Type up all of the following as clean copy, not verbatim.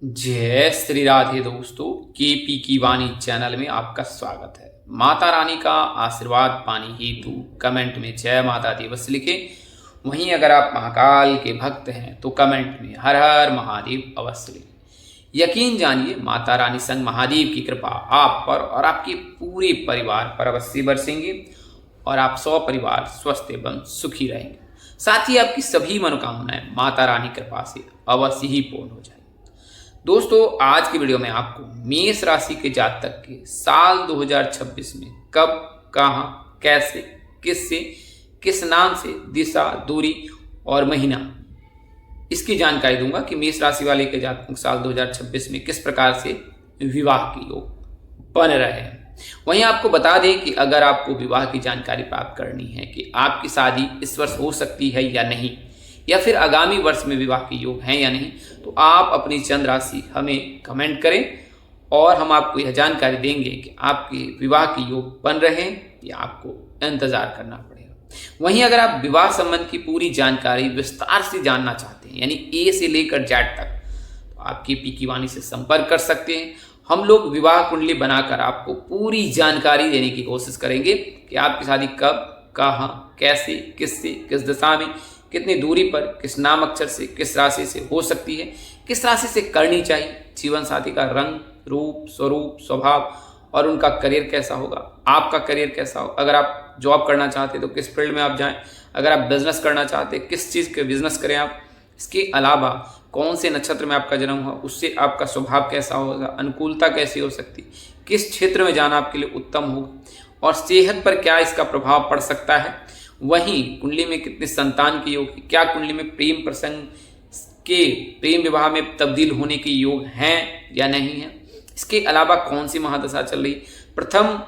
जय श्री राधे दोस्तों, केपी की वाणी चैनल में आपका स्वागत है। माता रानी का आशीर्वाद पाने हेतु कमेंट में जय माता दी बस लिखें। वहीं अगर आप महाकाल के भक्त हैं तो कमेंट में हर हर महादेव अवश्य लिखें। यकीन जानिए माता रानी संग महादेव की कृपा आप पर और आपके पूरे परिवार पर अवश्य बरसेंगे और आप 100 परिवार स्वस्थ एवं सुखी रहेंगे। साथ ही आपकी सभी मनोकामनाएं माता रानी कृपा से अवश्य ही पूर्ण हो जाएंगी। दोस्तों, आज की वीडियो में आपको मेष राशि के जातक के साल 2026 में कब, कहां, कैसे, किससे, किस नाम से, दिशा, दूरी और महीना, इसकी जानकारी दूंगा कि मेष राशि वाले के जातकों साल 2026 में किस प्रकार से विवाह के योग बन रहे हैं। वहीं आपको बता दें कि अगर आपको विवाह की जानकारी प्राप्त करनी है कि आपकी शादी इस वर्ष हो सकती है या नहीं, या फिर आगामी वर्ष में विवाह के योग हैं या नहीं, तो आप अपनी चंद्र राशि हमें कमेंट करें और हम आपको यह जानकारी देंगे कि आपके विवाह के योग बन रहे हैं या आपको इंतजार करना पड़ेगा। वहीं अगर आप विवाह संबंध की पूरी जानकारी विस्तार से जानना चाहते हैं, यानी ए से लेकर जेड तक, तो आप केपी की वाणी से संपर्क कर सकते हैं। हम लोग विवाह कुंडली बनाकर आपको पूरी जानकारी देने की कोशिश करेंगे कि आपकी शादी कब, कहाँ, कैसे, किससे, किस दिशा में, कितनी दूरी पर, किस नाम अक्षर से, किस राशि से हो सकती है, किस राशि से करनी चाहिए, जीवन साथी का रंग, रूप, स्वरूप, स्वभाव और उनका करियर कैसा होगा, आपका करियर कैसा होगा। अगर आप जॉब करना चाहते हैं तो किस फील्ड में आप जाएं, अगर आप बिजनेस करना चाहते हैं किस चीज़ के बिजनेस करें आप। इसके अलावा कौन से नक्षत्र में आपका जन्म हुआ, उससे आपका स्वभाव कैसा होगा, अनुकूलता कैसी हो सकती, किस क्षेत्र में जाना आपके लिए उत्तम होगा और सेहत पर क्या इसका प्रभाव पड़ सकता है। वहीं कुंडली में कितने संतान के योग, क्या कुंडली में प्रेम प्रसंग के प्रेम विवाह में तब्दील होने के योग हैं या नहीं है। इसके अलावा कौन सी महादशा चल रही, प्रथम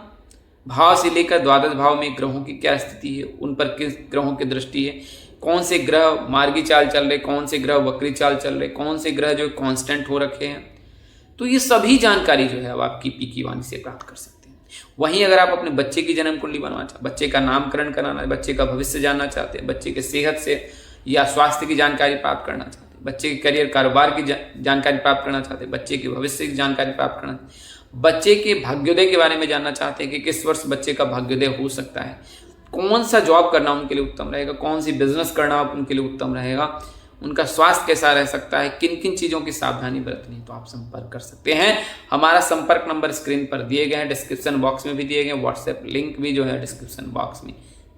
भाव से लेकर द्वादश भाव में ग्रहों की क्या स्थिति है, उन पर किस ग्रहों की दृष्टि है, कौन से ग्रह मार्गी चाल चल रहे, कौन से ग्रह वक्री चाल चल रहे, कौन से ग्रह जो कांस्टेंट हो रखे हैं। तो ये सभी जानकारी जो है अब आप केपी की वाणी से प्राप्त कर सकते हैं। वहीं अगर आप अपने बच्चे की जन्म कुंडली बनवाना चाहते, बच्चे का नामकरण कराना है, बच्चे का भविष्य जानना चाहते हैं, बच्चे के सेहत से या स्वास्थ्य की जानकारी प्राप्त करना चाहते हैं, बच्चे के करियर कारोबार की जानकारी प्राप्त करना चाहते हैं, बच्चे के भविष्य की जानकारी प्राप्त करना, बच्चे के भाग्योदय के बारे में जानना चाहते हैं कि किस वर्ष बच्चे का भाग्योदय हो सकता है, कौन सा जॉब करना उनके लिए उत्तम रहेगा, कौन सी बिजनेस करना उनके लिए उत्तम रहेगा, उनका स्वास्थ्य कैसा रह सकता है, किन किन चीज़ों की सावधानी बरतनी, तो आप संपर्क कर सकते हैं। हमारा संपर्क नंबर स्क्रीन पर दिए गए हैं, डिस्क्रिप्शन बॉक्स में भी दिए गए हैं, व्हाट्सएप लिंक भी जो है डिस्क्रिप्शन बॉक्स में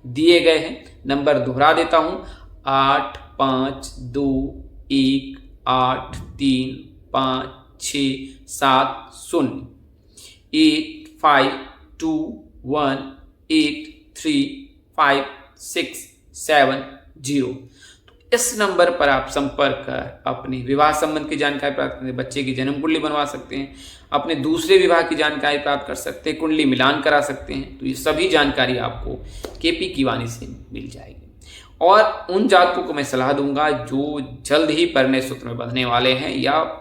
दिए गए हैं। नंबर दोहरा देता हूँ, 8525283567 इस नंबर पर आप संपर्क कर अपनी विवाह संबंध की जानकारी प्राप्त करते हैं, बच्चे की जन्म कुंडली बनवा सकते हैं, अपने दूसरे विवाह की जानकारी प्राप्त कर सकते हैं, कुंडली मिलान करा सकते हैं। तो ये सभी जानकारी आपको केपी की वाणी से मिल जाएगी। और उन जातकों को मैं सलाह दूंगा जो जल्द ही परिणय सूत्र में बंधने वाले हैं या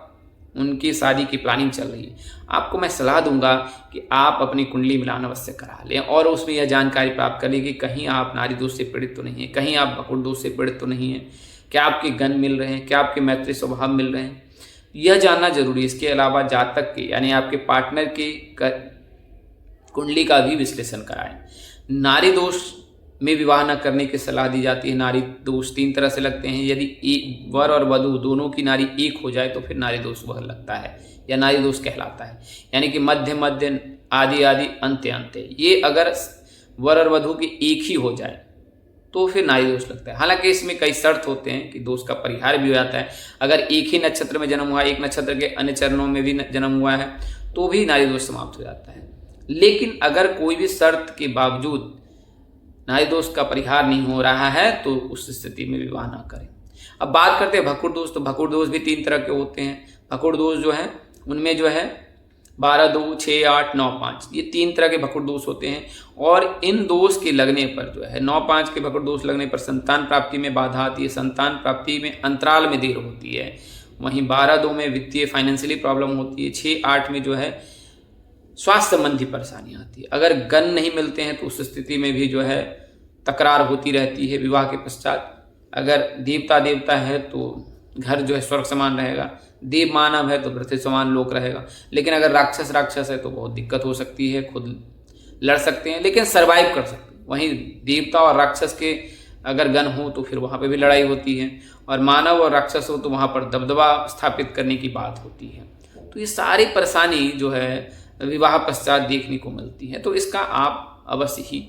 उनकी शादी की प्लानिंग चल रही है, आपको मैं सलाह दूंगा कि आप अपनी कुंडली मिलान अवश्य करा लें और उसमें यह जानकारी प्राप्त करें कि कहीं आप नारी दोष से पीड़ित तो नहीं है, कहीं आप भकुड़ दोष से पीड़ित तो नहीं है, क्या आपके गण मिल रहे हैं, क्या आपके मैत्री स्वभाव मिल रहे हैं, यह जानना जरूरी है। इसके अलावा जातक के यानी आपके पार्टनर के कुंडली का भी विश्लेषण कराएं। नारी दोष में विवाह न करने की सलाह दी जाती है। नारी दोष 3 तरह से लगते हैं, यदि वर और वधू दोनों की नारी एक हो जाए तो फिर नारी दोष वह लगता है या नारी दोष कहलाता है, यानी कि मध्य मध्य, आदि आदि, अंत्य अंत्य। ये अगर वर और वधू की एक ही हो जाए तो फिर नारी दोष लगता है। हालांकि इसमें कई शर्त होते हैं कि दोष का परिहार भी हो जाता है। अगर एक ही नक्षत्र में जन्म हुआ है, एक नक्षत्र के अन्य चरणों में भी जन्म हुआ है, तो भी नारी दोष समाप्त हो जाता है। लेकिन अगर कोई भी शर्त के बावजूद नारी दोष का परिहार नहीं हो रहा है तो उस स्थिति में विवाह ना करें। अब बात करते हैं भकुड़ दोष। तो भकुड़ दोष भी 3 तरह के होते हैं। भकुड़ दोष जो है उनमें जो है 12, 2, 6, 8, 9, 5 ये 3 तरह के भकुड़ दोष होते हैं। और इन दोष के लगने पर जो है 9, 5 के भकुड़ दोष लगने पर संतान प्राप्ति में बाधा आती है, संतान प्राप्ति में अंतराल में देर होती है। वहीं 12, 2 में वित्तीय फाइनेंशियली प्रॉब्लम होती है। 6, 8 में जो है स्वास्थ्य संबंधी परेशानी आती है। अगर गण नहीं मिलते हैं तो उस स्थिति में भी जो है तकरार होती रहती है विवाह के पश्चात। अगर देवता है तो घर जो है स्वर्ग समान रहेगा, देव मानव है तो पृथ्वी समान लोक रहेगा। लेकिन अगर राक्षस है तो बहुत दिक्कत हो सकती है, खुद लड़ सकते हैं लेकिन सरवाइव कर सकते हैं। वहीं देवता और राक्षस के अगर गण हो तो फिर वहाँ पे भी लड़ाई होती है, और मानव और राक्षस हो तो वहाँ पर दबदबा स्थापित करने की बात होती है। तो ये सारी परेशानी जो है विवाह पश्चात देखने को मिलती है, तो इसका आप अवश्य ही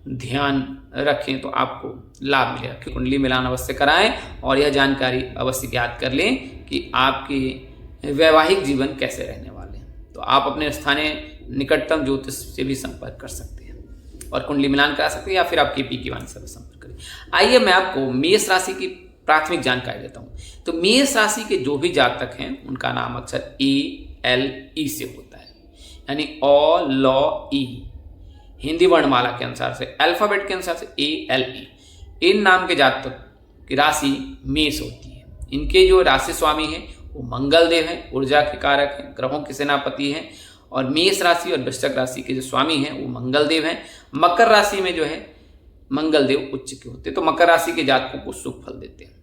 ध्यान रखें तो आपको लाभ मिलेगा। कि कुंडली मिलान अवश्य कराएं और यह जानकारी अवश्य ज्ञात कर लें कि आपके वैवाहिक जीवन कैसे रहने वाले हैं। तो आप अपने स्थानीय निकटतम ज्योतिष से भी संपर्क कर सकते हैं और कुंडली मिलान करा सकते हैं, या फिर आप KP की वाणी से संपर्क करें। आइए मैं आपको मेष राशि की प्राथमिक जानकारी देता हूँ। तो मेष राशि के जो भी जातक हैं उनका नाम अक्षर ALE से होता है, यानी अ ल ई। हिंदी वर्णमाला के अनुसार से, अल्फाबेट के अनुसार से ALE। इन नाम के जातक की राशि मेष होती है। इनके जो राशि स्वामी हैं वो मंगल देव हैं, ऊर्जा के कारक हैं, ग्रहों के सेनापति हैं। और मेष राशि और वृश्चिक राशि के जो स्वामी हैं वो मंगल देव हैं। मकर राशि में जो है मंगल देव उच्च के होते हैं, तो मकर राशि के जातकों को शुभ फल देते हैं।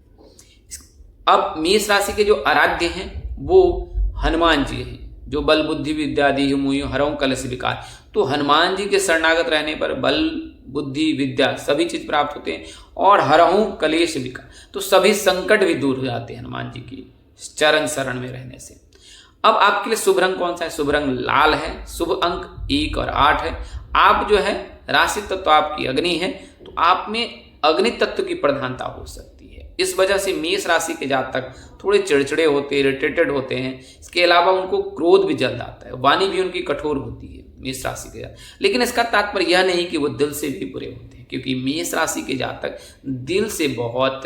अब मेष राशि के जो आराध्य हैं वो हनुमान जी हैं, जो बल बुद्धि विद्या दी मुहि हरऊं कलश विकार। तो हनुमान जी के शरणागत रहने पर बल बुद्धि विद्या सभी चीज प्राप्त होते हैं, और हरऊं कलेश विकार, तो सभी संकट भी दूर हो जाते हैं हनुमान जी की चरण शरण में रहने से। अब आपके लिए शुभ रंग कौन सा है? शुभ रंग लाल है। शुभ अंक 1 और 8 है। आप जो है राशि तत्व आपकी अग्नि है, तो आप में अग्नि तत्व की प्रधानता हो सकती है। इस वजह से मेष राशि के जातक थोड़े चिड़चिड़े होते हैं, इरिटेटेड होते हैं। इसके अलावा उनको क्रोध भी जल्द आता है, वाणी भी उनकी कठोर होती है मेष राशि के जातक। लेकिन इसका तात्पर्य यह नहीं कि वो दिल से भी बुरे होते हैं, क्योंकि मेष राशि के जातक दिल से बहुत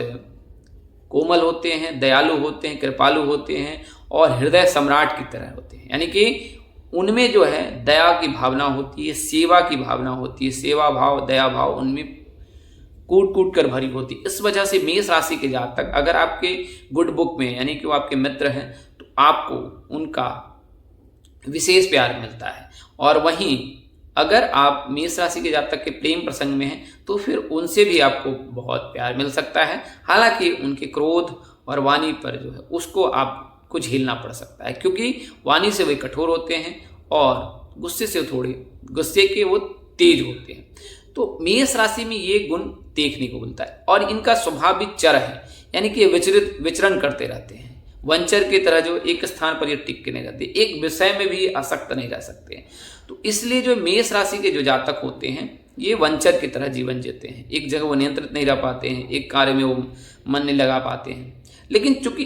कोमल होते हैं, दयालु होते हैं, कृपालु होते हैं और हृदय सम्राट की तरह होते हैं। यानी कि उनमें जो है दया की भावना होती है, सेवा की भावना होती है, सेवा भाव दया भाव उनमें कूट कूट कर भरी होती है। इस वजह से मेष राशि के जातक अगर आपके गुड बुक में, यानी कि वो आपके मित्र हैं, तो आपको उनका विशेष प्यार मिलता है। और वहीं अगर आप मेष राशि के जातक के प्रेम प्रसंग में हैं तो फिर उनसे भी आपको बहुत प्यार मिल सकता है। हालांकि उनके क्रोध और वाणी पर जो है उसको आपको झेलना पड़ सकता है, क्योंकि वाणी से वे कठोर होते हैं और गुस्से से थोड़े गुस्से के वो तेज होते हैं। तो मेष राशि में ये गुण देखने को मिलता है। और इनका स्वभाव भी चर है, यानी कि विचरण करते रहते हैं। वंचर की तरह जो एक स्थान पर ये टिक के नहीं रहते, एक विषय में भी आसक्त नहीं रह सकते। तो इसलिए जो मेष राशि के जो जातक होते हैं ये वंचर की तरह जीवन जीते हैं। एक जगह वो नियंत्रित नहीं रह पाते हैं, एक कार्य में वो मन नहीं लगा पाते हैं। लेकिन चूंकि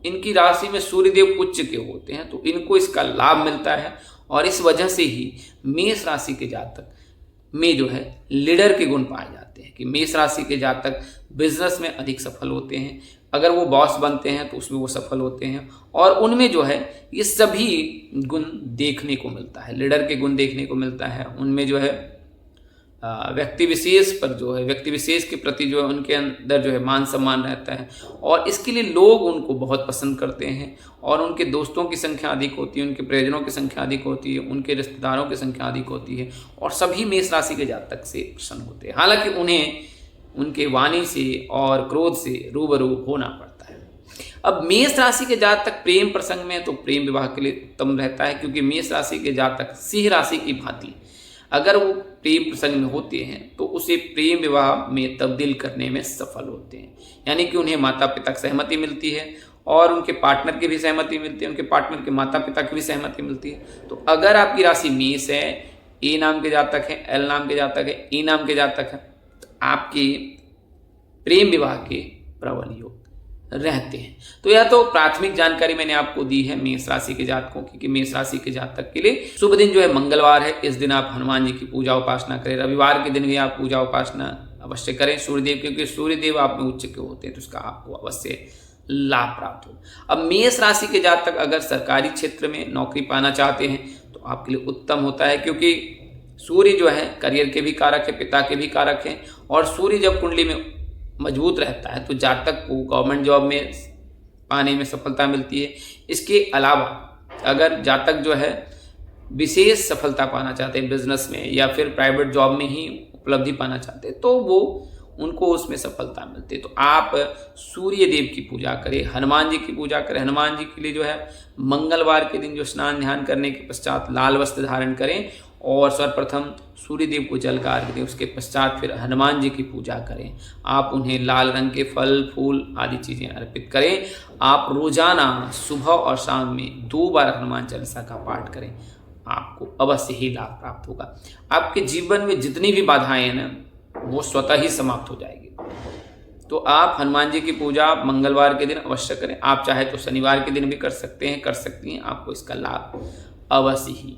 इनकी राशि में सूर्यदेव उच्च के होते हैं तो इनको इसका लाभ मिलता है। और इस वजह से ही मेष राशि के जातक में जो है लीडर के गुण पाए जाते हैं, कि मेष राशि के जातक बिजनेस में अधिक सफल होते हैं। अगर वो बॉस बनते हैं तो उसमें वो सफल होते हैं, और उनमें जो है ये सभी गुण देखने को मिलता है। लीडर के गुण देखने को मिलता है उनमें, जो है व्यक्ति विशेष पर जो है व्यक्ति विशेष के प्रति जो है उनके अंदर जो है मान सम्मान रहता है, और इसके लिए लोग उनको बहुत पसंद करते हैं। और उनके दोस्तों की संख्या अधिक होती है, उनके प्रियजनों की संख्या अधिक होती है, उनके रिश्तेदारों की संख्या अधिक होती है, और सभी मेष राशि के जातक से प्रसन्न होते हैं। हालांकि उन्हें उनके वाणी से और क्रोध से रूबरू होना पड़ता है। अब मेष राशि के जातक प्रेम प्रसंग में तो प्रेम विवाह के लिए उत्तम रहता है, क्योंकि मेष राशि के जातक सिंह राशि की भांति अगर वो प्रेम प्रसंग में होते हैं तो उसे प्रेम विवाह में तब्दील करने में सफल होते हैं। यानी कि उन्हें माता पिता की सहमति मिलती है और उनके पार्टनर की भी सहमति मिलती है, उनके पार्टनर के माता पिता की भी सहमति मिलती है। तो अगर आपकी राशि मेष है, ए नाम के जातक है, एल नाम के जातक है, ई नाम के जातक है, तो आपके प्रेम विवाह के प्रबल योग रहते हैं। तो यह तो प्राथमिक जानकारी मैंने आपको दी है मेष राशि के जातकों की, कि मेष राशि के जातक के लिए शुभ दिन जो है मंगलवार है। इस दिन आप हनुमान जी की पूजा उपासना करें। रविवार के दिन भी आप पूजा उपासना अवश्य करें सूर्यदेव, क्योंकि सूर्यदेव आप में उच्च के होते हैं, तो उसका आपको अवश्य लाभ प्राप्त हो। अब मेष राशि के जातक अगर सरकारी क्षेत्र में नौकरी पाना चाहते हैं तो आपके लिए उत्तम होता है, क्योंकि सूर्य जो है करियर के भी कारक है, पिता के भी कारक हैं। और सूर्य जब कुंडली में मजबूत रहता है तो जातक को गवर्नमेंट जॉब में पाने में सफलता मिलती है। इसके अलावा अगर जातक जो है विशेष सफलता पाना चाहते हैं बिजनेस में या फिर प्राइवेट जॉब में ही उपलब्धि पाना चाहते हैं, तो वो उनको उसमें सफलता मिलती है। तो आप सूर्य देव की पूजा करें, हनुमान जी की पूजा करें। हनुमान जी के लिए जो है मंगलवार के दिन जो स्नान ध्यान करने के पश्चात लाल वस्त्र धारण करें और सर्वप्रथम सूर्य देव को जल का अर्घ्य दें, उसके पश्चात फिर हनुमान जी की पूजा करें। आप उन्हें लाल रंग के फल फूल आदि चीज़ें अर्पित करें। आप रोजाना सुबह और शाम में 2 बार हनुमान चालीसा का पाठ करें, आपको अवश्य ही लाभ प्राप्त होगा। आपके जीवन में जितनी भी बाधाएं हैं ना, वो स्वतः ही समाप्त हो जाएगी। तो आप हनुमान जी की पूजा मंगलवार के दिन अवश्य करें। आप चाहे तो शनिवार के दिन भी कर सकते हैं, कर सकती हैं। आपको इसका लाभ अवश्य ही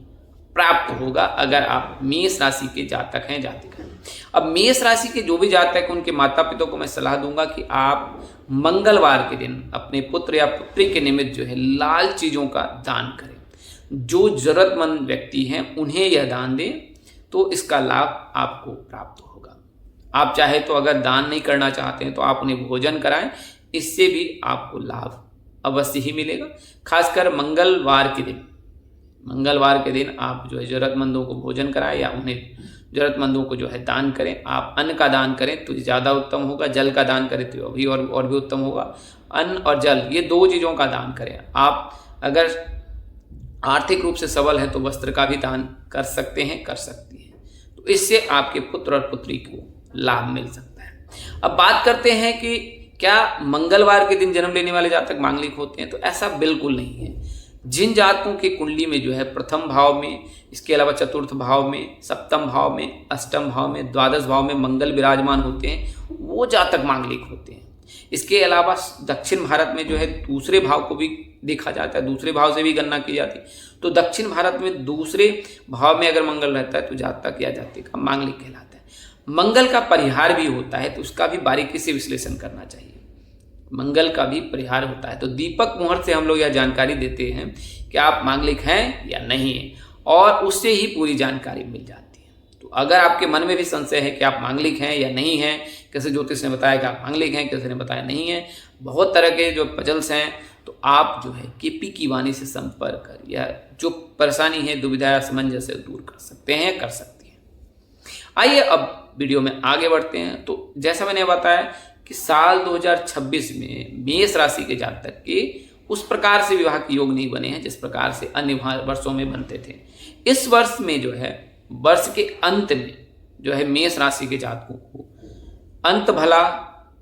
प्राप्त होगा अगर आप मेष राशि के जातक हैं, जातिका हैं। अब मेष राशि के जो भी जातक हैं उनके माता पिता को मैं सलाह दूंगा कि आप मंगलवार के दिन अपने पुत्र या पुत्री के निमित्त जो है लाल चीज़ों का दान करें। जो जरूरतमंद व्यक्ति हैं उन्हें यह दान दें, तो इसका लाभ आपको प्राप्त होगा। आप चाहे तो अगर दान नहीं करना चाहते हैं तो आप उन्हें भोजन कराएं, इससे भी आपको लाभ अवश्य ही मिलेगा। खासकर मंगलवार के दिन आप जो है ज़रूरतमंदों को भोजन कराएं या उन्हें ज़रूरतमंदों को जो है दान करें। आप अन्न का दान करें तो ज़्यादा उत्तम होगा, जल का दान करें तो अभी और भी उत्तम होगा। अन्न और जल, ये 2 चीज़ों का दान करें। आप अगर आर्थिक रूप से सबल है तो वस्त्र का भी दान कर सकते हैं, कर सकती हैं। तो इससे आपके पुत्र और पुत्री को लाभ मिल सकता है। अब बात करते हैं कि क्या मंगलवार के दिन जन्म लेने वाले जातक मांगलिक होते हैं, तो ऐसा बिल्कुल नहीं है। जिन जातकों की कुंडली में जो है प्रथम भाव में, इसके अलावा चतुर्थ भाव में, सप्तम भाव में, अष्टम भाव में, द्वादश भाव में मंगल विराजमान होते हैं, वो जातक मांगलिक होते हैं। इसके अलावा दक्षिण भारत में जो है दूसरे भाव को भी देखा जाता है, दूसरे भाव से भी गणना की जाती है। तो दक्षिण भारत में दूसरे भाव में अगर मंगल रहता है तो जातक या जातिका मांगलिक कहलाता है। मंगल का परिहार भी होता है, तो उसका भी बारीकी से विश्लेषण करना चाहिए। मंगल का भी परिहार होता है, तो दीपक मुहूर्त से हम लोग यह जानकारी देते हैं कि आप मांगलिक हैं या नहीं है, और उससे ही पूरी जानकारी मिल जाती है। तो अगर आपके मन में भी संशय है कि आप मांगलिक हैं या नहीं हैं, किसी ज्योतिष ने बताया कि आप मांगलिक हैं, किसी ने बताया नहीं है, बहुत तरह के जो पजल्स हैं, तो आप जो है केपी की वाणी से संपर्क कर या जो परेशानी है, दुविधा या असमंजस दूर कर सकते हैं, कर सकती हैं। आइए अब वीडियो में आगे बढ़ते हैं। तो जैसा मैंने बताया कि साल 2026 में मेष राशि के जातक के उस प्रकार से विवाह के योग नहीं बने हैं जिस प्रकार से अन्य वर्षों में बनते थे। इस वर्ष में जो है, वर्ष के अंत में जो है मेष राशि के जातकों को अंत भला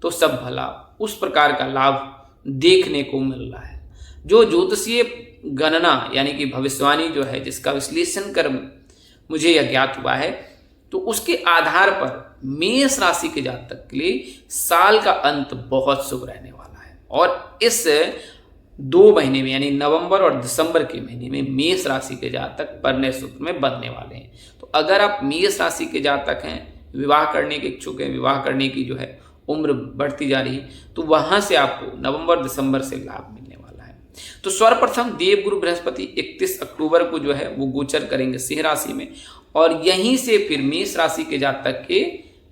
तो सब भला, उस प्रकार का लाभ देखने को मिल रहा है। जो ज्योतिषीय गणना यानी कि भविष्यवाणी जो है, जिसका विश्लेषण कर मुझे यह ज्ञात हुआ है, तो उसके आधार पर मेष राशि के जातक के लिए साल का अंत बहुत शुभ रहने वाला है। और इस 2 महीने में यानी नवंबर और दिसंबर के महीने में मेष राशि के जातक परिणय सूत्र में बंधने वाले हैं। तो अगर आप मेष राशि के जातक हैं, विवाह करने के इच्छुक हैं, विवाह करने की जो है उम्र बढ़ती जा रही है, तो वहां से आपको नवंबर दिसंबर से लाभ मिलने वाला है। तो सर्वप्रथम देवगुरु बृहस्पति 31 अक्टूबर को जो है वो गोचर करेंगे सिंह राशि में, और यहीं से फिर मेष राशि के जातक के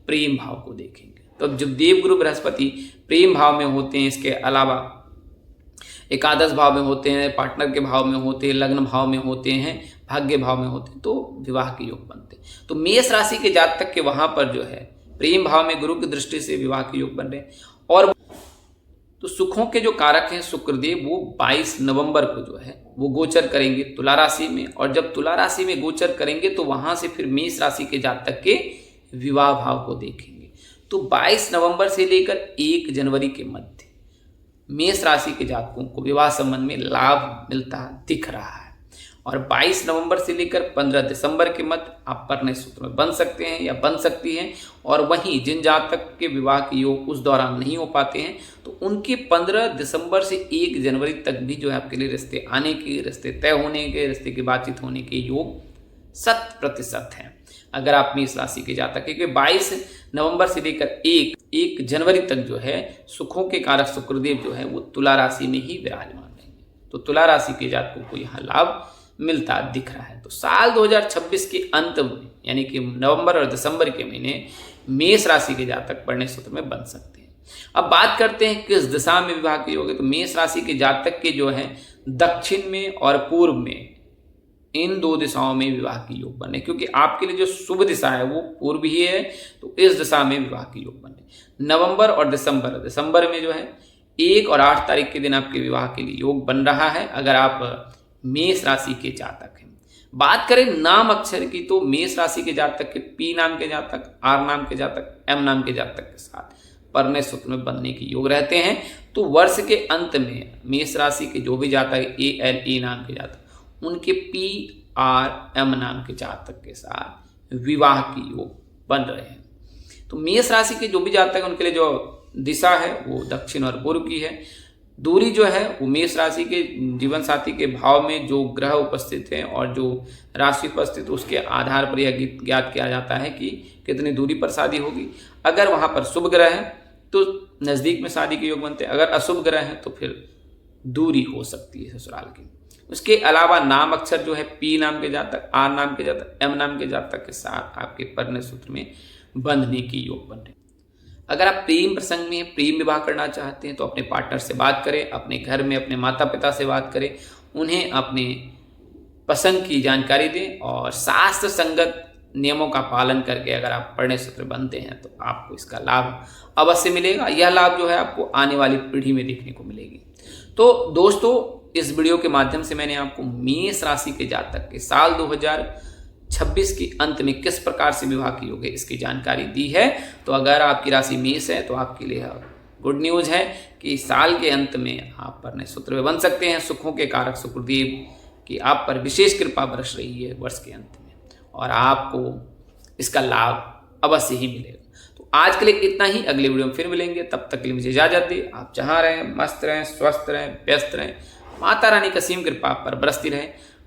प्रेम भाव को देखेंगे। तो जब देवगुरु बृहस्पति प्रेम भाव में होते हैं, इसके अलावा एकादश भाव में होते हैं, पार्टनर के भाव में होते हैं, लग्न भाव में होते हैं, भाग्य भाव में होते हैं, तो विवाह के योग बनते हैं। तो मेष राशि के जातक के वहां पर जो है प्रेम भाव में गुरु की दृष्टि से विवाह के योग बन रहे हैं। और तो सुखों के जो कारक हैं शुक्रदेव, वो 22 नवंबर को जो है वो गोचर करेंगे तुला राशि में, और जब तुला राशि में गोचर करेंगे तो वहां से फिर मेष राशि के जातक के विवाह भाव को देखेंगे। तो 22 नवंबर से लेकर 1 जनवरी के मध्य मेष राशि के जातकों को विवाह संबंध में लाभ मिलता दिख रहा है, और 22 नवंबर से लेकर 15 दिसंबर के मध्य आप परिणय सूत्र में बन सकते हैं या बन सकती हैं। और वहीं जिन जातक के विवाह के योग उस दौरान नहीं हो पाते हैं, तो उनके 15 दिसंबर से 1 जनवरी तक भी जो है आपके लिए रिश्ते आने के, रिश्ते तय होने के, रिश्ते की बातचीत होने के योग 100% हैं अगर आप मेष राशि के जातक हैं। क्योंकि 22 नवंबर से लेकर 1 जनवरी तक जो है सुखों के कारक शुक्रदेव जो है वो तुला राशि में ही विराजमान रहेंगे। तो तुला राशि के जातकों को यहाँ लाभ मिलता दिख रहा है। तो साल 2026 के अंत में यानी कि नवंबर और दिसंबर के महीने मेष राशि के जातक परिणय सूत्र में बन सकते हैं। अब बात करते हैं किस दिशा में विवाह के योग है। तो मेष राशि के जातक के जो है दक्षिण में और पूर्व में इन 2 दिशाओं में विवाह की योग बने, क्योंकि आपके लिए जो शुभ दिशा है वो पूर्व ही है, तो इस दिशा में विवाह की योग बने। नवंबर और दिसंबर में जो है 1 और 8 तारीख के दिन आपके विवाह के लिए योग बन रहा है, अगर आप मेष राशि के जातक हैं। बात करें नाम अक्षर की, तो मेष राशि के जातक के P नाम के जातक, R नाम के जातक, M नाम के जातक के साथ परिणय सूत्र में बनने की योग रहते हैं। तो वर्ष के अंत में मेष राशि के जो भी जातक ALE नाम के जातक, उनके PRM नाम के जातक के साथ विवाह की योग बन रहे हैं। तो मेष राशि के जो भी जातक हैं उनके लिए जो दिशा है वो दक्षिण और पूर्व की है। दूरी जो है वो मेष राशि के जीवन साथी के भाव में जो ग्रह उपस्थित हैं और जो राशि उपस्थित, उसके आधार पर यह ज्ञात किया जाता है कि कितनी दूरी पर शादी होगी। अगर वहाँ पर शुभ ग्रह है तो नज़दीक में शादी के योग बनते हैं, अगर अशुभ ग्रह है तो फिर दूरी हो सकती है ससुराल की। उसके अलावा नाम अक्षर जो है P नाम के जातक, R नाम के जातक, M नाम के जातक के साथ आपके परिणय सूत्र में बंधने की योग बन रहे। अगर आप प्रेम प्रसंग में प्रेम विवाह करना चाहते हैं तो अपने पार्टनर से बात करें, अपने घर में अपने माता पिता से बात करें, उन्हें अपने पसंद की जानकारी दें और शास्त्र संगत नियमों का पालन करके अगर आप परिणय सूत्र बनते हैं तो आपको इसका लाभ अवश्य मिलेगा। यह लाभ जो है आपको आने वाली पीढ़ी में देखने को मिलेगी। तो दोस्तों, इस वीडियो के माध्यम से मैंने आपको मेष राशि के जातक के साल 2026 के अंत में किस प्रकार से विवाह की योग है इसकी जानकारी दी है। तो अगर आपकी राशि मेष है तो आपके लिए गुड न्यूज़ है कि साल के अंत में आप परिणय सूत्र में बन सकते हैं। सुखों के कारक शुक्रदेव की आप पर विशेष कृपा बरस रही है वर्ष के अंत में, और आपको इसका लाभ अवश्य ही मिलेगा। तो आज के लिए इतना ही, अगले वीडियो में फिर मिलेंगे। तब तक के लिए मुझे इजाजत दें। आप जहाँ रहें मस्त रहें, स्वस्थ रहें, व्यस्त रहें। माता रानी की असीम कृपा आप पर बरसती रहे।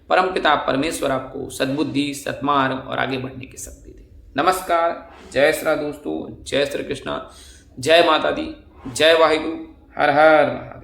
परमपिता परमेश्वर आपको सद्बुद्धि, सत्मार्ग और आगे बढ़ने की शक्ति दे। नमस्कार, जय श्री दोस्तों, जय श्री कृष्णा, जय माता दी, जय वाहिगुरु, हर हर महादेव।